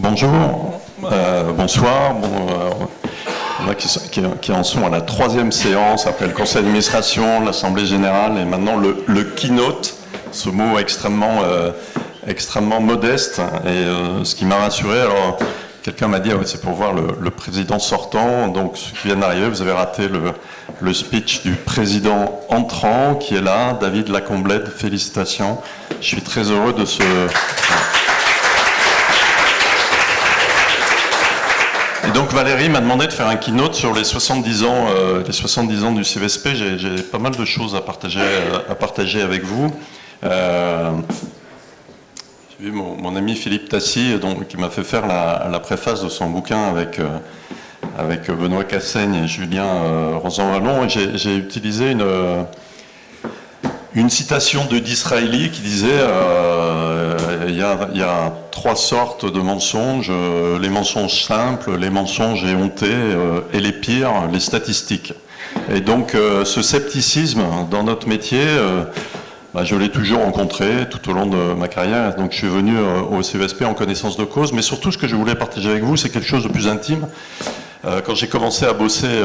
Bonjour, bonsoir. Il y en a qui en sont à la 3e séance après le conseil d'administration, l'Assemblée générale et maintenant le keynote, ce mot extrêmement modeste. Et ce qui m'a rassuré, alors quelqu'un m'a dit c'est pour voir le président sortant, donc ceux qui viennent d'arriver, vous avez raté le speech du président entrant qui est là, David Lacomblède, félicitations. Je suis très heureux de ce... Et donc Valérie m'a demandé de faire un keynote sur les 70 ans du CVSP. J'ai pas mal de choses à partager avec vous. J'ai vu mon ami Philippe Tassy, qui m'a fait faire la préface de son bouquin avec Benoît Cassaigne et Julien Rosan-Vallon. Et j'ai utilisé une citation de Disraeli qui disait il y a 3 sortes de mensonges, les mensonges simples, les mensonges éhontés et les pires, les statistiques. Et donc ce scepticisme dans notre métier, je l'ai toujours rencontré tout au long de ma carrière. Donc je suis venu au CVSP en connaissance de cause, mais surtout ce que je voulais partager avec vous, c'est quelque chose de plus intime. Quand j'ai commencé à bosser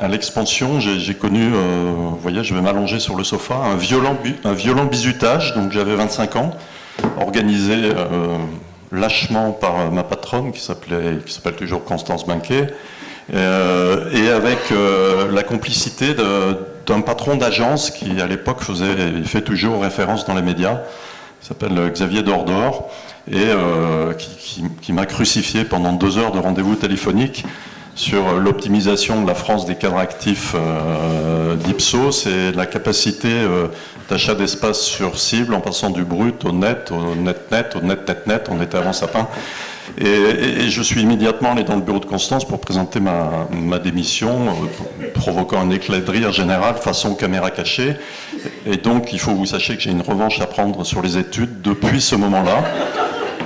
à l'expansion, j'ai connu, vous voyez, je vais m'allonger sur le sofa, un violent bizutage, donc j'avais 25 ans, organisé lâchement par ma patronne, qui s'appelle toujours Constance Banquet, et avec la complicité d'un patron d'agence qui, à l'époque, fait toujours référence dans les médias, qui s'appelle Xavier Dordor, et qui m'a crucifié pendant 2 heures de rendez-vous téléphoniques sur l'optimisation de la France des cadres actifs d'Ipsos et la capacité d'achat d'espace sur cible en passant du brut au net, au net-net, au net-net-net, on était avant Sapin. Et je suis immédiatement allé dans le bureau de Constance pour présenter ma démission, provoquant un éclat de rire général façon caméra cachée. Et donc, il faut que vous sachiez que j'ai une revanche à prendre sur les études depuis ce moment-là.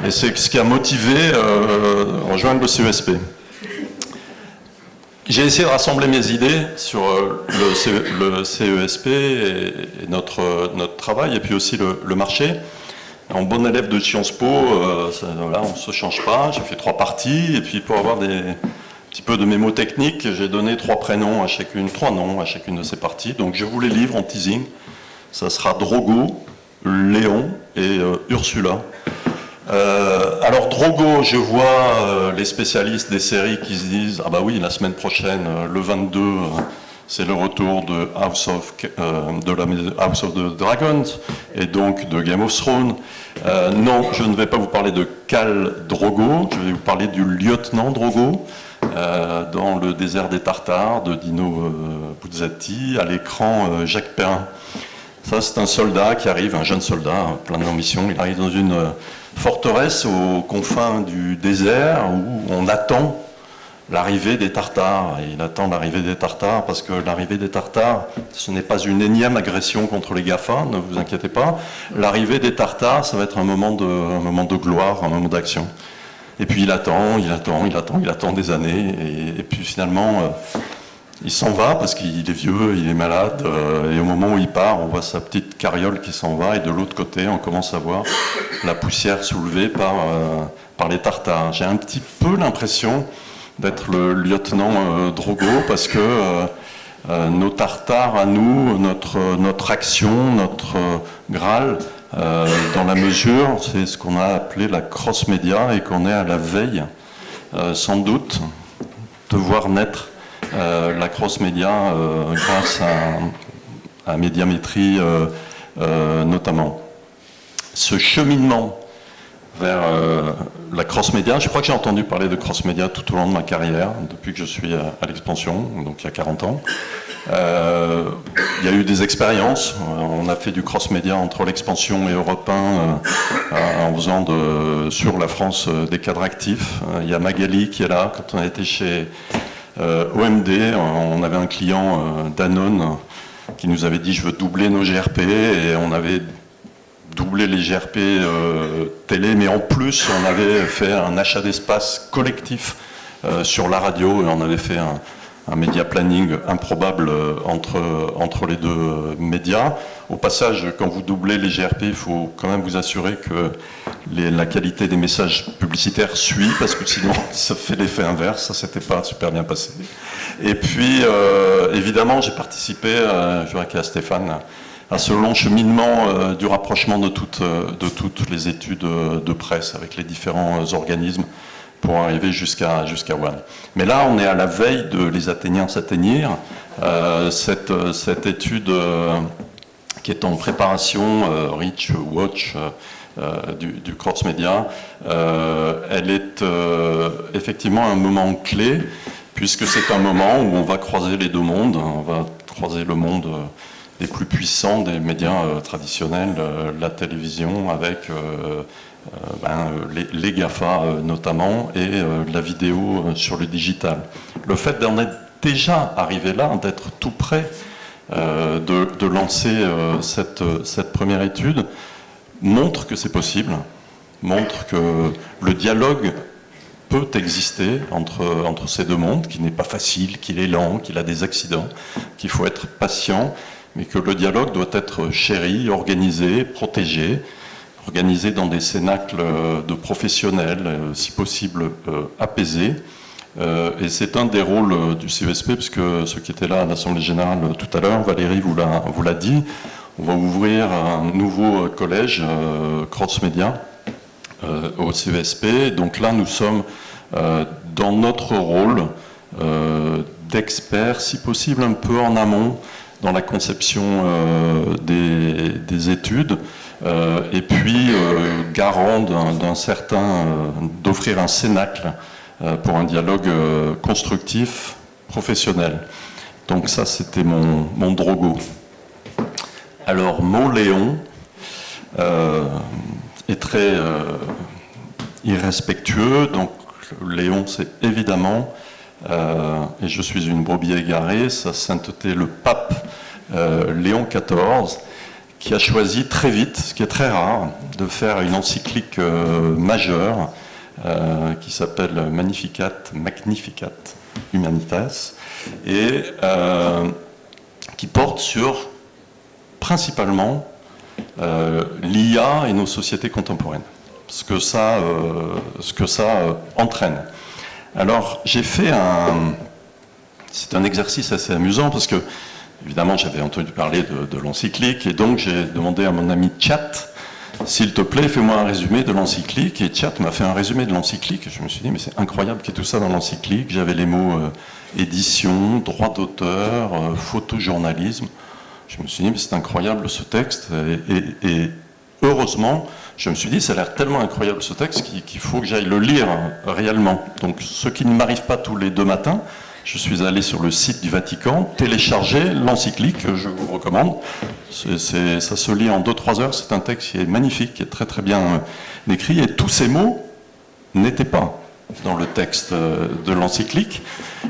Et c'est ce qui a motivé rejoindre le CESP. J'ai essayé de rassembler mes idées sur le CESP et notre travail, et puis aussi le marché. En bon élève de Sciences Po, on ne se change pas. J'ai fait 3 parties, et puis pour avoir un petit peu de mémo technique, j'ai donné 3 noms à chacune de ces parties. Donc je vous les livre en teasing. Ça sera Drogo, Léon et Ursula. Alors Drogo, je vois les spécialistes des séries qui se disent « Ah bah oui, la semaine prochaine, le 22, c'est le retour de House of the Dragons et donc de Game of Thrones. » Non, je ne vais pas vous parler de Khal Drogo, je vais vous parler du lieutenant Drogo dans le désert des Tartares de Dino Buzzati, à l'écran Jacques Perrin. Ça, c'est un soldat qui arrive, un jeune soldat, plein d'ambition, il arrive dans une forteresse aux confins du désert où on attend l'arrivée des Tartares. Et il attend l'arrivée des Tartares parce que l'arrivée des Tartares, ce n'est pas une énième agression contre les GAFA, ne vous inquiétez pas. L'arrivée des Tartares, ça va être un moment de gloire, un moment d'action. Et puis il attend des années, et puis finalement, il s'en va parce qu'il est vieux, il est malade, et au moment où il part, on voit sa petite carriole qui s'en va, et de l'autre côté, on commence à voir la poussière soulevée par les Tartares. J'ai un petit peu l'impression d'être le lieutenant Drogo, parce que nos Tartares à nous, notre action, notre Graal, dans la mesure, c'est ce qu'on a appelé la cross-média, et qu'on est à la veille, sans doute, de voir naître la cross-média grâce à Médiamétrie notamment. Ce cheminement vers la cross-média, je crois que j'ai entendu parler de cross-média tout au long de ma carrière, depuis que je suis à l'expansion, donc il y a 40 ans. Il y a eu des expériences, on a fait du cross-média entre l'expansion et Europe 1 en faisant sur la France des cadres actifs. Il y a Magali qui est là, quand on a été chez OMD, on avait un client Danone qui nous avait dit je veux doubler nos GRP, et on avait doublé les GRP télé, mais en plus on avait fait un achat d'espace collectif sur la radio, et on avait fait un média planning improbable entre les deux médias. Au passage, quand vous doublez les GRP, il faut quand même vous assurer que la qualité des messages publicitaires suit, parce que sinon ça fait l'effet inverse, ça s'était pas super bien passé. Et puis, évidemment, j'ai participé, je dirais qu'à Stéphane, à ce long cheminement du rapprochement de toutes les études de presse avec les différents organismes pour arriver jusqu'à One. Mais là, on est à la veille de Les Athéniens s'atteignir. Cette étude qui est en préparation, Reach Watch, du cross-média, elle est effectivement un moment clé, puisque c'est un moment où on va croiser les deux mondes, on va croiser le monde des plus puissants des médias traditionnels, la télévision avec les GAFA notamment, et la vidéo sur le digital. Le fait d'en être déjà arrivé là, d'être tout près de lancer cette première étude, montre que c'est possible, montre que le dialogue peut exister entre ces deux mondes, qu'il n'est pas facile, qu'il est lent, qu'il a des accidents, qu'il faut être patient, mais que le dialogue doit être chéri, organisé, protégé, organisé dans des cénacles de professionnels, si possible apaisés. Et c'est un des rôles du CESP, puisque ceux qui étaient là à l'Assemblée Générale tout à l'heure, Valérie vous l'a dit, on va ouvrir un nouveau collège cross-média au CESP. Donc là, nous sommes dans notre rôle d'experts, si possible un peu en amont, dans la conception des études, et puis garant d'offrir un cénacle pour un dialogue constructif, professionnel. Donc ça, c'était mon drogo. Alors, Léon est très irrespectueux, donc Léon, c'est évidemment, et je suis une brebis égarée, sa sainteté le pape Léon XIV, qui a choisi très vite, ce qui est très rare, de faire une encyclique majeure qui s'appelle Magnificat Humanitas, et qui porte sur principalement l'IA et nos sociétés contemporaines, ce que ça entraîne. Alors j'ai fait c'est un exercice assez amusant, parce que évidemment j'avais entendu parler de l'encyclique, et donc j'ai demandé à mon ami Chat, s'il te plaît, fais-moi un résumé de l'encyclique. Et Chat m'a fait un résumé de l'encyclique. Je me suis dit, mais c'est incroyable qu'il y ait tout ça dans l'encyclique. J'avais les mots édition, droit d'auteur, photojournalisme. Je me suis dit, mais c'est incroyable ce texte. Et heureusement, je me suis dit, ça a l'air tellement incroyable ce texte qu'il faut que j'aille le lire réellement. Donc, ce qui ne m'arrive pas tous les 2 matins, je suis allé sur le site du Vatican, télécharger l'encyclique, je vous recommande. Ça se lit en 2-3 heures, c'est un texte qui est magnifique, qui est très très bien écrit, et tous ces mots n'étaient pas dans le texte de l'encyclique.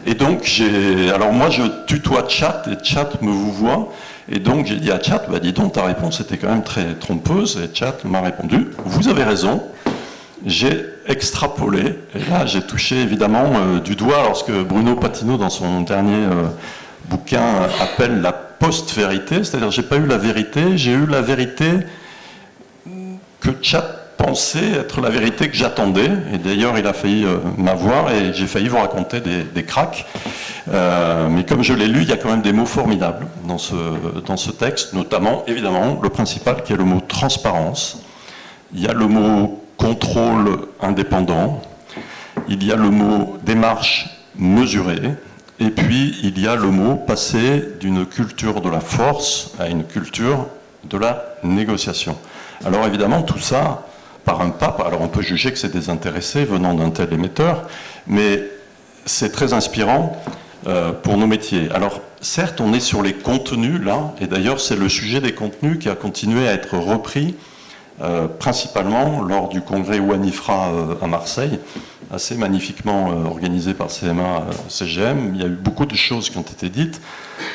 Et donc, alors moi je tutoie Chat, et Chat me vous voit, et donc j'ai dit à Chat, bah dis donc, ta réponse était quand même très trompeuse, et Chat m'a répondu, vous avez raison. J'ai extrapolé, et là j'ai touché évidemment du doigt lorsque Bruno Patino, dans son dernier bouquin, appelle la post-vérité, c'est-à-dire j'ai pas eu la vérité, j'ai eu la vérité que Chat pensait être la vérité que j'attendais, et d'ailleurs il a failli m'avoir, et j'ai failli vous raconter des cracks, mais comme je l'ai lu, il y a quand même des mots formidables dans ce texte, notamment évidemment le principal qui est le mot transparence, il y a le mot contrôle indépendant, il y a le mot démarche mesurée, et puis il y a le mot passer d'une culture de la force à une culture de la négociation. Alors évidemment tout ça par un pape, alors on peut juger que c'est désintéressé venant d'un tel émetteur, mais c'est très inspirant pour nos métiers. Alors certes on est sur les contenus là, et d'ailleurs c'est le sujet des contenus qui a continué à être repris principalement lors du congrès ONE-IFRA à Marseille, assez magnifiquement organisé par CMA-CGM. Il y a eu beaucoup de choses qui ont été dites.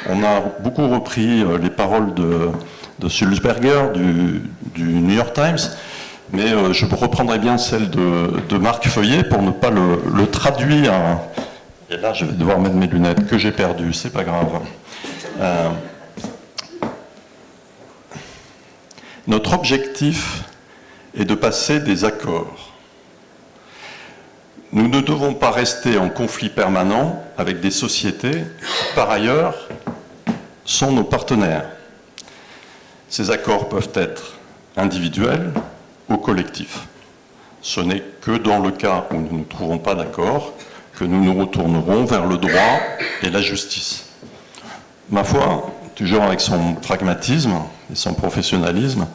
On a beaucoup repris les paroles de Sulzberger du New York Times, mais je reprendrai bien celle de Marc Feuillet pour ne pas le traduire Et là, je vais devoir mettre mes lunettes que j'ai perdues, c'est pas grave. Notre objectif est de passer des accords. Nous ne devons pas rester en conflit permanent avec des sociétés qui, par ailleurs, sont nos partenaires. Ces accords peuvent être individuels ou collectifs. Ce n'est que dans le cas où nous ne trouvons pas d'accord que nous nous retournerons vers le droit et la justice. Ma foi, toujours avec son pragmatisme et son professionnalisme,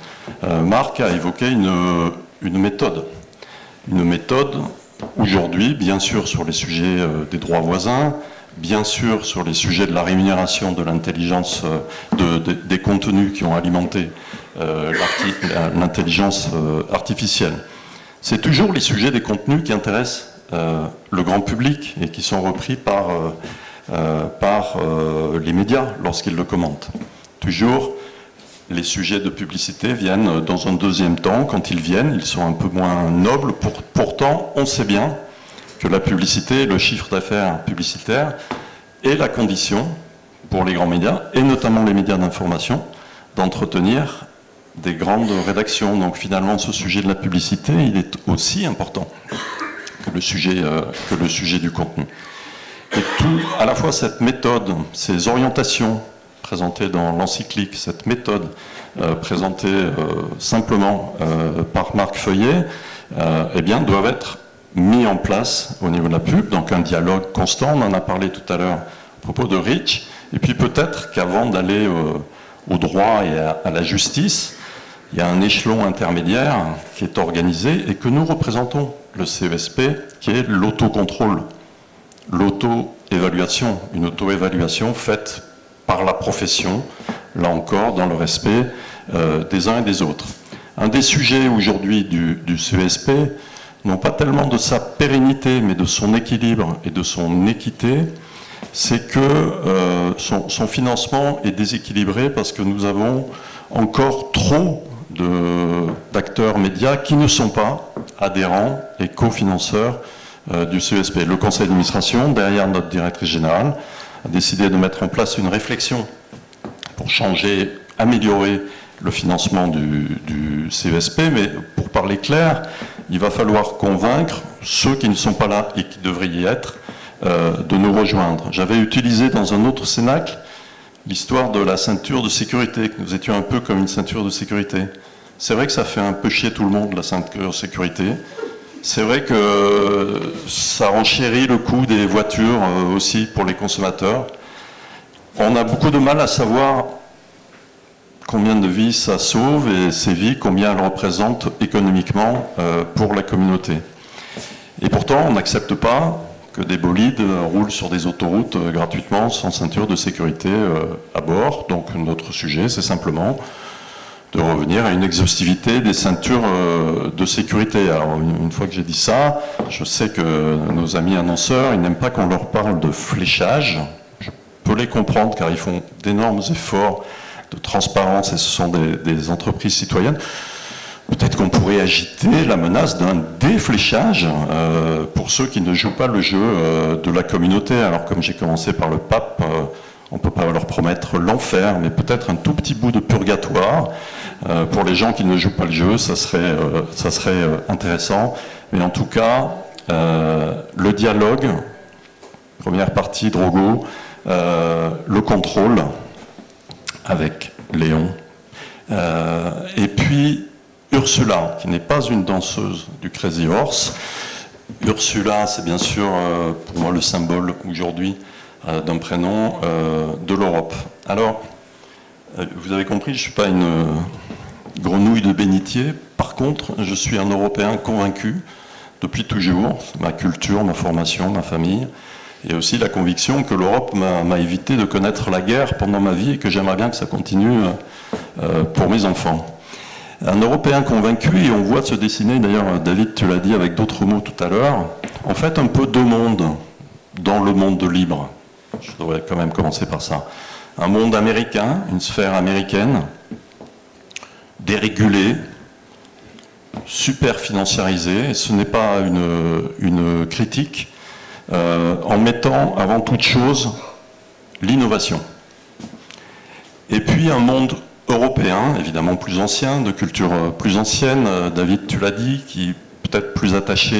Marc a évoqué une méthode. Une méthode, aujourd'hui, bien sûr sur les sujets des droits voisins, bien sûr sur les sujets de la rémunération de l'intelligence, des contenus qui ont alimenté l'intelligence artificielle. C'est toujours les sujets des contenus qui intéressent le grand public et qui sont repris par les médias lorsqu'ils le commentent. Toujours, les sujets de publicité viennent dans un deuxième temps. Quand ils viennent, ils sont un peu moins nobles. Pourtant, on sait bien que la publicité, le chiffre d'affaires publicitaire est la condition pour les grands médias, et notamment les médias d'information, d'entretenir des grandes rédactions. Donc finalement, ce sujet de la publicité, il est aussi important que le sujet du contenu. Et tout, à la fois cette méthode, ces orientations présentées dans l'encyclique, cette méthode présentée simplement par Marc Feuillet, eh bien, doivent être mis en place au niveau de la pub, donc un dialogue constant, on en a parlé tout à l'heure à propos de Reach, et puis peut-être qu'avant d'aller au droit et à la justice, il y a un échelon intermédiaire qui est organisé et que nous représentons, le CESP, qui est l'autocontrôle, l'auto-évaluation, une auto-évaluation faite par la profession, là encore dans le respect des uns et des autres. Un des sujets aujourd'hui du CESP, non pas tellement de sa pérennité, mais de son équilibre et de son équité, c'est que son financement est déséquilibré parce que nous avons encore trop d'acteurs médias qui ne sont pas adhérents et cofinanceurs du CESP. Le conseil d'administration, derrière notre directrice générale, a décidé de mettre en place une réflexion pour changer, améliorer le financement du CESP, mais pour parler clair, il va falloir convaincre ceux qui ne sont pas là et qui devraient y être de nous rejoindre. J'avais utilisé dans un autre cénacle l'histoire de la ceinture de sécurité, que nous étions un peu comme une ceinture de sécurité. C'est vrai que ça fait un peu chier tout le monde, la ceinture de sécurité. C'est vrai que ça renchérit le coût des voitures aussi pour les consommateurs. On a beaucoup de mal à savoir combien de vies ça sauve et ces vies, combien elles représentent économiquement pour la communauté. Et pourtant, on n'accepte pas que des bolides roulent sur des autoroutes gratuitement sans ceinture de sécurité à bord. Donc notre sujet, c'est simplement de revenir à une exhaustivité des ceintures de sécurité. Alors une fois que j'ai dit ça, je sais que nos amis annonceurs, ils n'aiment pas qu'on leur parle de fléchage. Je peux les comprendre car ils font d'énormes efforts de transparence et ce sont des entreprises citoyennes. Peut-être qu'on pourrait agiter la menace d'un défléchage pour ceux qui ne jouent pas le jeu de la communauté. Alors comme j'ai commencé par le pape, on ne peut pas leur promettre l'enfer, mais peut-être un tout petit bout de purgatoire. Pour les gens qui ne jouent pas le jeu, ça serait intéressant. Mais en tout cas, le dialogue, première partie, Drogo, le contrôle avec Léon, et puis Ursula, qui n'est pas une danseuse du Crazy Horse. Ursula, c'est bien sûr pour moi le symbole aujourd'hui d'un prénom de l'Europe. Alors, vous avez compris, je ne suis pas une grenouille de bénitier. Par contre, je suis un Européen convaincu depuis toujours. Ma culture, ma formation, ma famille. Et aussi la conviction que l'Europe m'a évité de connaître la guerre pendant ma vie et que j'aimerais bien que ça continue pour mes enfants. Un Européen convaincu, et on voit se dessiner, d'ailleurs David, tu l'as dit avec d'autres mots tout à l'heure, en fait un peu deux mondes dans le monde libre. Je devrais quand même commencer par ça. Un monde américain, une sphère américaine, dérégulée, super financiarisée, et ce n'est pas une critique, en mettant avant toute chose l'innovation. Et puis un monde européen, évidemment plus ancien, de culture plus ancienne, David, tu l'as dit, qui est peut-être plus attaché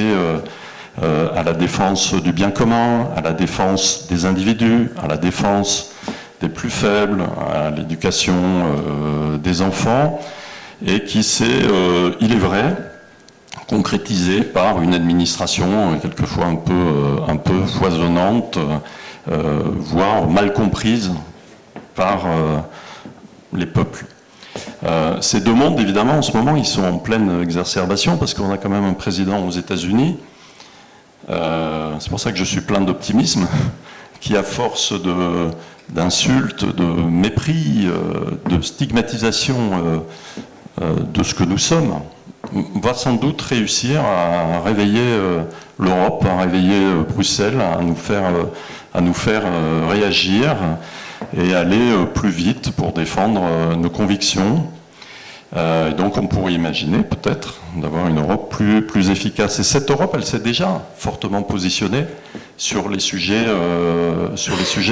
à la défense du bien commun, à la défense des individus, à la défense des plus faibles, à l'éducation des enfants, et qui s'est, il est vrai, concrétisé par une administration quelquefois un peu foisonnante, voire mal comprise par les peuples. Ces deux mondes, évidemment, en ce moment, ils sont en pleine exacerbation parce qu'on a quand même un président aux États-Unis. C'est pour ça que je suis plein d'optimisme, qui, à force d'insultes, de mépris, de stigmatisation de ce que nous sommes, va sans doute réussir à réveiller l'Europe, à réveiller Bruxelles, à nous faire réagir et aller plus vite pour défendre nos convictions. Et donc on pourrait imaginer peut-être d'avoir une Europe plus efficace. Et cette Europe, elle s'est déjà fortement positionnée sur les sujets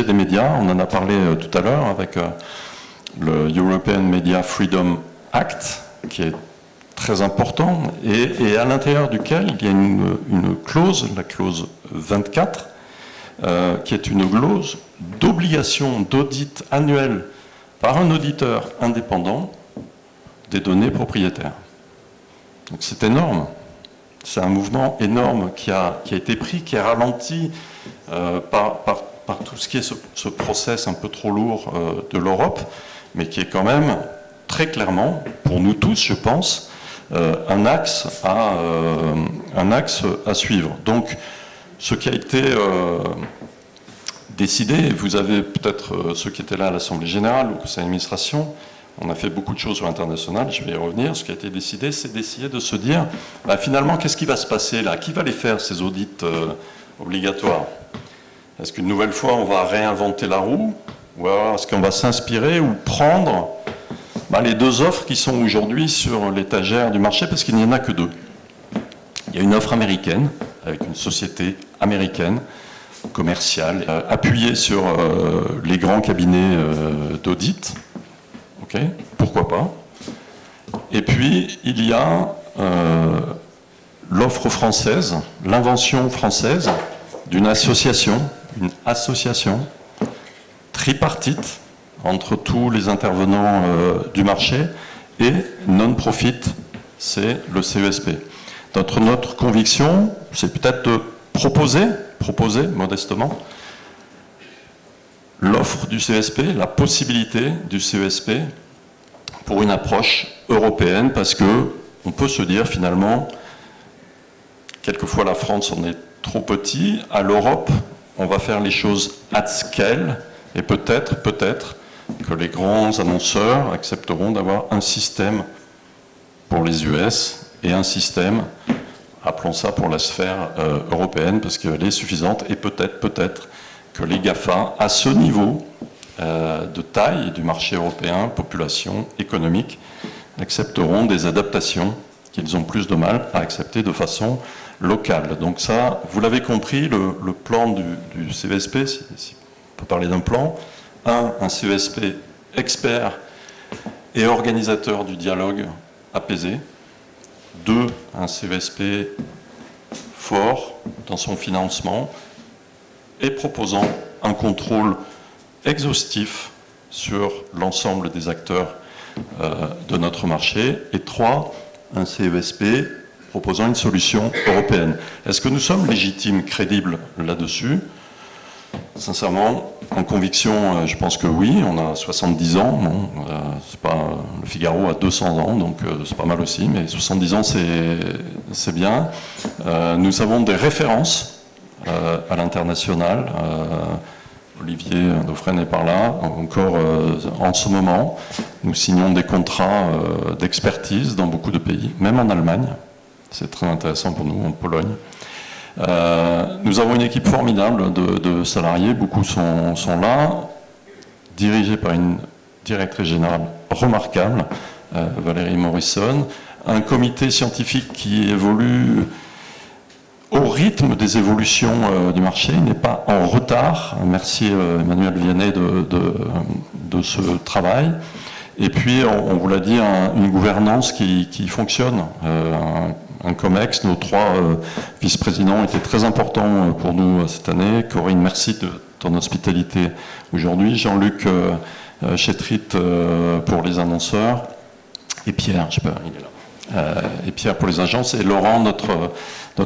des médias. On en a parlé tout à l'heure avec le European Media Freedom Act, qui est très important, et à l'intérieur duquel il y a une clause, la clause 24, qui est une clause d'obligation d'audit annuel par un auditeur indépendant des données propriétaires. Donc c'est énorme. C'est un mouvement énorme qui a été pris, qui est ralenti par tout ce qui est ce process un peu trop lourd de l'Europe, mais qui est quand même très clairement, pour nous tous, je pense, un axe à suivre. Donc, ce qui a été décidé, vous avez peut-être ceux qui étaient là à l'Assemblée Générale ou au Conseil d'administration, on a fait beaucoup de choses sur l'international, je vais y revenir. Ce qui a été décidé, c'est d'essayer de se dire, bah, finalement, qu'est-ce qui va se passer là? Qui va les faire, ces audits obligatoires? Est-ce qu'une nouvelle fois, on va réinventer la roue? Ou alors, est-ce qu'on va s'inspirer ou prendre les deux offres qui sont aujourd'hui sur l'étagère du marché, parce qu'il n'y en a que deux. Il y a une offre américaine, avec une société américaine, commerciale, appuyée sur les grands cabinets d'audit. Okay, pourquoi pas. Et puis, il y a l'offre française, l'invention française d'une association, une association tripartite, entre tous les intervenants du marché, et non-profit, c'est le CESP. Notre conviction, c'est peut-être de proposer modestement, l'offre du CESP, la possibilité du CESP pour une approche européenne, parce qu'on peut se dire finalement, quelquefois la France en est trop petit, à l'Europe, on va faire les choses at scale, et peut-être que les grands annonceurs accepteront d'avoir un système pour les US et un système, appelons ça pour la sphère européenne, parce qu'elle est suffisante, et peut-être que les GAFA, à ce niveau de taille du marché européen, population, économique, accepteront des adaptations qu'ils ont plus de mal à accepter de façon locale. Donc ça, vous l'avez compris, le plan du CESP, si on peut parler d'un plan, un CESP expert et organisateur du dialogue apaisé. 2, un CESP fort dans son financement et proposant un contrôle exhaustif sur l'ensemble des acteurs de notre marché. Et 3, un CESP proposant une solution européenne. Est-ce que nous sommes légitimes, crédibles là-dessus? Sincèrement, en conviction, je pense que oui. On a 70 ans, bon, c'est pas, le Figaro a 200 ans, donc c'est pas mal aussi, mais 70 ans, c'est bien. Nous avons des références à l'international. Olivier Dauphren est par là, encore en ce moment. Nous signons des contrats d'expertise dans beaucoup de pays, même en Allemagne. C'est très intéressant pour nous, en Pologne. Nous avons une équipe formidable de salariés, beaucoup sont là, dirigée par une directrice générale remarquable, Valérie Morrison, un comité scientifique qui évolue au rythme des évolutions du marché, il n'est pas en retard. Merci Emmanuel Vianney de ce travail. Et puis, on vous l'a dit, une gouvernance qui fonctionne. Un COMEX, nos 3 vice-présidents étaient très importants pour nous cette année. Corinne, merci de ton hospitalité aujourd'hui. Jean-Luc Chétrit pour les annonceurs. Et Pierre, je sais pas, il est là. Et Pierre pour les agences. Et Laurent, notre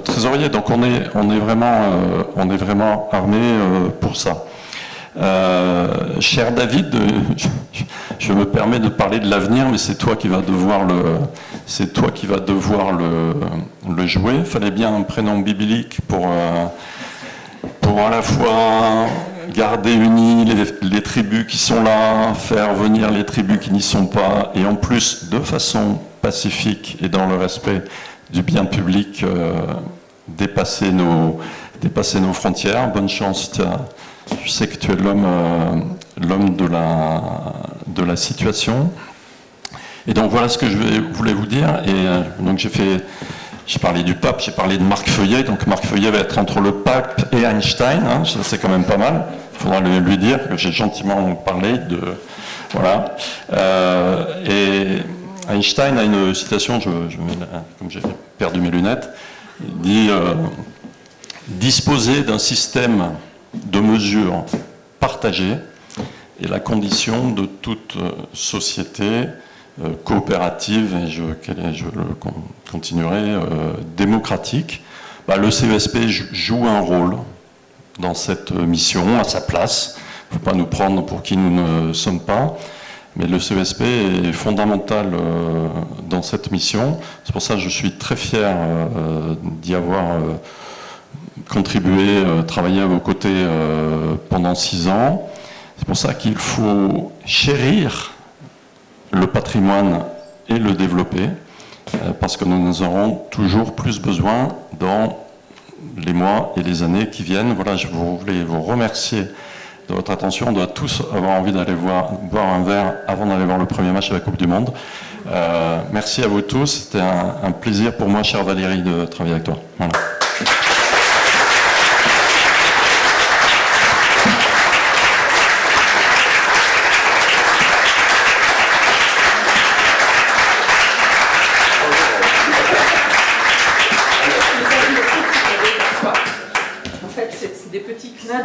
trésorier. Donc on est vraiment armé pour ça. Cher David, je me permets de parler de l'avenir, mais c'est toi qui vas devoir le jouer. Il fallait bien un prénom biblique pour à la fois garder unis les tribus qui sont là, faire venir les tribus qui n'y sont pas, et en plus, de façon pacifique et dans le respect du bien public, dépasser nos frontières. Bonne chance. Je sais que tu es l'homme de la situation. Et donc voilà ce que je voulais vous dire. Et donc j'ai parlé du pape, j'ai parlé de Marc Feuillet. Donc Marc Feuillet va être entre le pape et Einstein. Hein, c'est quand même pas mal. Il faudra lui dire que j'ai gentiment parlé de... Voilà. Et Einstein a une citation, comme j'ai perdu mes lunettes, il dit disposer d'un système de mesures partagées est la condition de toute société coopérative, et je le continuerai, démocratique. Le CESP joue un rôle dans cette mission, à sa place. Il ne faut pas nous prendre pour qui nous ne sommes pas, mais le CESP est fondamental dans cette mission. C'est pour ça que je suis très fier d'y avoir contribué, travaillé à vos côtés pendant 6 ans. C'est pour ça qu'il faut chérir le patrimoine et le développer, parce que nous en aurons toujours plus besoin dans les mois et les années qui viennent. Voilà, je voulais vous remercier de votre attention. On doit tous avoir envie d'aller boire un verre avant d'aller voir le premier match de la Coupe du Monde. Merci à vous tous. C'était un plaisir pour moi, chère Valérie, de travailler avec toi. Voilà.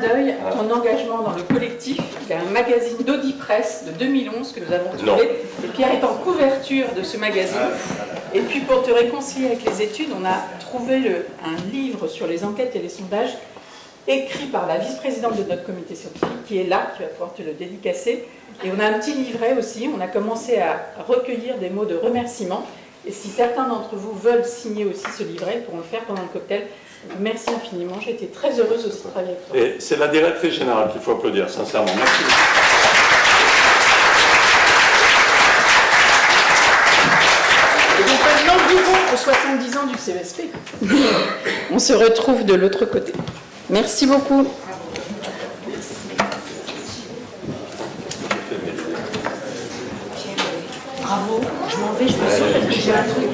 D'œil à ton engagement dans le collectif. Il y a un magazine d'Audi Press de 2011 que nous avons trouvé. Et Pierre est en couverture de ce magazine. Et puis pour te réconcilier avec les études, on a trouvé un livre sur les enquêtes et les sondages écrit par la vice-présidente de notre comité scientifique qui est là, qui va pouvoir te le dédicacer. Et on a un petit livret aussi. On a commencé à recueillir des mots de remerciement. Et si certains d'entre vous veulent signer aussi ce livret, ils pourront le faire pendant le cocktail. Merci infiniment, j'ai été très heureuse aussi de travailler avec toi. Et c'est la directrice générale qu'il faut applaudir, sincèrement. Merci. Et donc maintenant, vivons aux 70 ans du CESP. On se retrouve de l'autre côté. Merci beaucoup. Bravo, je m'en vais, je me sens parce que j'ai un truc.